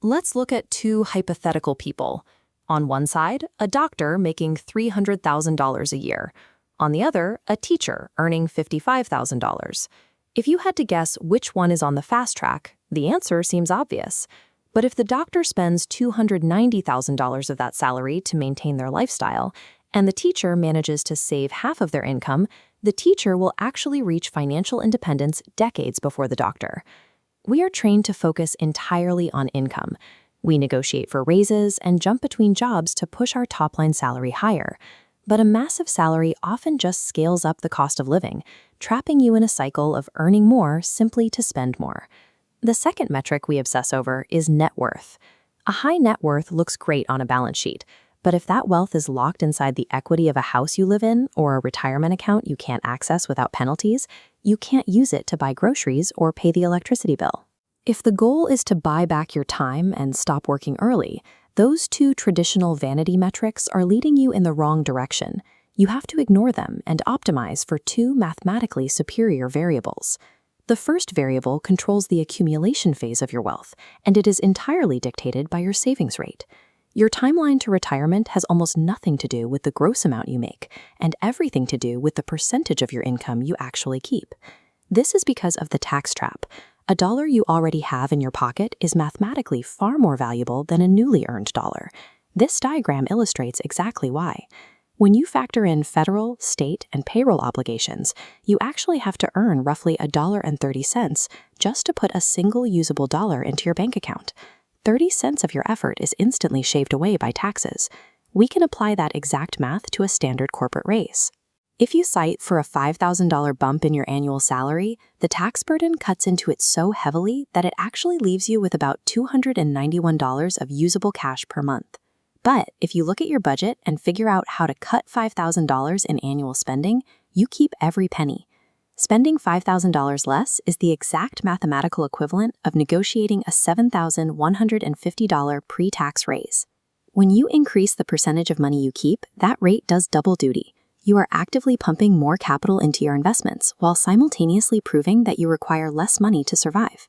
Let's look at two hypothetical people. On one side, a doctor making $300,000 a year. On the other, a teacher earning $55,000. If you had to guess which one is on the fast track, the answer seems obvious. But if the doctor spends $290,000 of that salary to maintain their lifestyle, and the teacher manages to save half of their income, the teacher will actually reach financial independence decades before the doctor. We are trained to focus entirely on income. We negotiate for raises and jump between jobs to push our top-line salary higher. But a massive salary often just scales up the cost of living, trapping you in a cycle of earning more simply to spend more. The second metric we obsess over is net worth. A high net worth looks great on a balance sheet, but if that wealth is locked inside the equity of a house you live in or a retirement account you can't access without penalties, you can't use it to buy groceries or pay the electricity bill. If the goal is to buy back your time and stop working early, those two traditional vanity metrics are leading you in the wrong direction. You have to ignore them and optimize for two mathematically superior variables. The first variable controls the accumulation phase of your wealth, and it is entirely dictated by your savings rate. Your timeline to retirement has almost nothing to do with the gross amount you make, and everything to do with the percentage of your income you actually keep. This is because of the tax trap. A dollar you already have in your pocket is mathematically far more valuable than a newly earned dollar. This diagram illustrates exactly why. When you factor in federal, state, and payroll obligations, you actually have to earn roughly $1.30 just to put a single usable dollar into your bank account. 30 cents of your effort is instantly shaved away by taxes. We can apply that exact math to a standard corporate raise. If you cite for a $5,000 bump in your annual salary, the tax burden cuts into it so heavily that it actually leaves you with about $291 of usable cash per month. But if you look at your budget and figure out how to cut $5,000 in annual spending, you keep every penny. Spending $5,000 less is the exact mathematical equivalent of negotiating a $7,150 pre-tax raise. When you increase the percentage of money you keep, that rate does double duty. You are actively pumping more capital into your investments while simultaneously proving that you require less money to survive.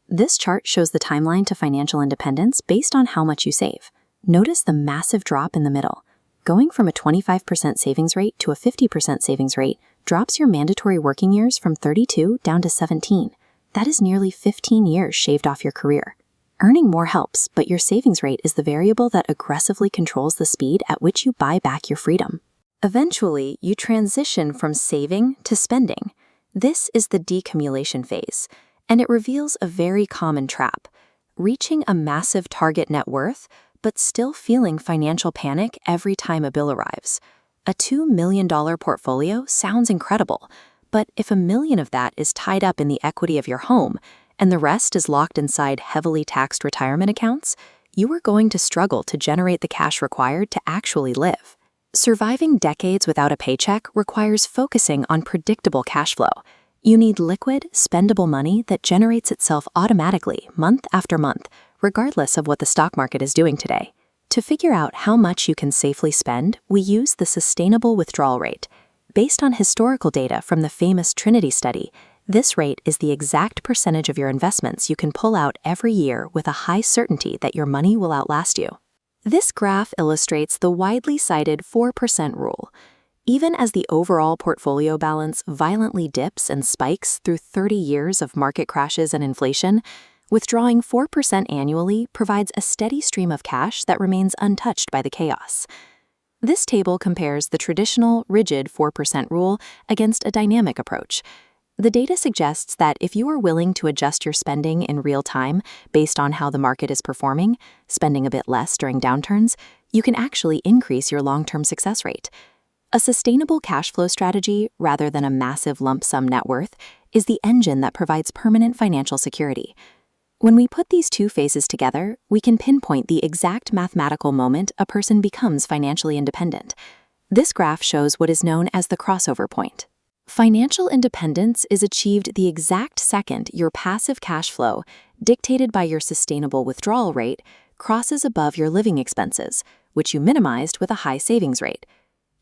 This chart shows the timeline to financial independence based on how much you save. Notice the massive drop in the middle. Going from a 25% savings rate to a 50% savings rate drops your mandatory working years from 32 down to 17. That is nearly 15 years shaved off your career. Earning more helps, but your savings rate is the variable that aggressively controls the speed at which you buy back your freedom. Eventually, you transition from saving to spending. This is the decumulation phase, and it reveals a very common trap: reaching a massive target net worth, but still feeling financial panic every time a bill arrives. A $2 million portfolio sounds incredible, but if $1 million of that is tied up in the equity of your home, and the rest is locked inside heavily taxed retirement accounts, you are going to struggle to generate the cash required to actually live. Surviving decades without a paycheck requires focusing on predictable cash flow. You need liquid, spendable money that generates itself automatically month after month, regardless of what the stock market is doing today. To figure out how much you can safely spend, we use the sustainable withdrawal rate. Based on historical data from the famous Trinity study, this rate is the exact percentage of your investments you can pull out every year with a high certainty that your money will outlast you. This graph illustrates the widely cited 4% rule. Even as the overall portfolio balance violently dips and spikes through 30 years of market crashes and inflation, withdrawing 4% annually provides a steady stream of cash that remains untouched by the chaos. This table compares the traditional, rigid 4% rule against a dynamic approach. The data suggests that if you are willing to adjust your spending in real time based on how the market is performing, spending a bit less during downturns, you can actually increase your long-term success rate. A sustainable cash flow strategy, rather than a massive lump sum net worth, is the engine that provides permanent financial security. When we put these two phases together, we can pinpoint the exact mathematical moment a person becomes financially independent. This graph shows what is known as the crossover point. Financial independence is achieved the exact second your passive cash flow, dictated by your sustainable withdrawal rate, crosses above your living expenses, which you minimized with a high savings rate.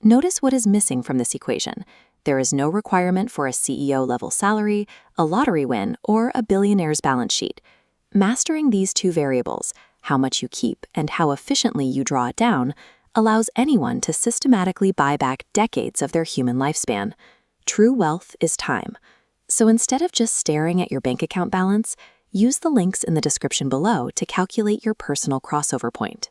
Notice what is missing from this equation. There is no requirement for a CEO-level salary, a lottery win, or a billionaire's balance sheet. Mastering these two variables, how much you keep, and how efficiently you draw it down, allows anyone to systematically buy back decades of their human lifespan. True wealth is time. So instead of just staring at your bank account balance, use the links in the description below to calculate your personal crossover point.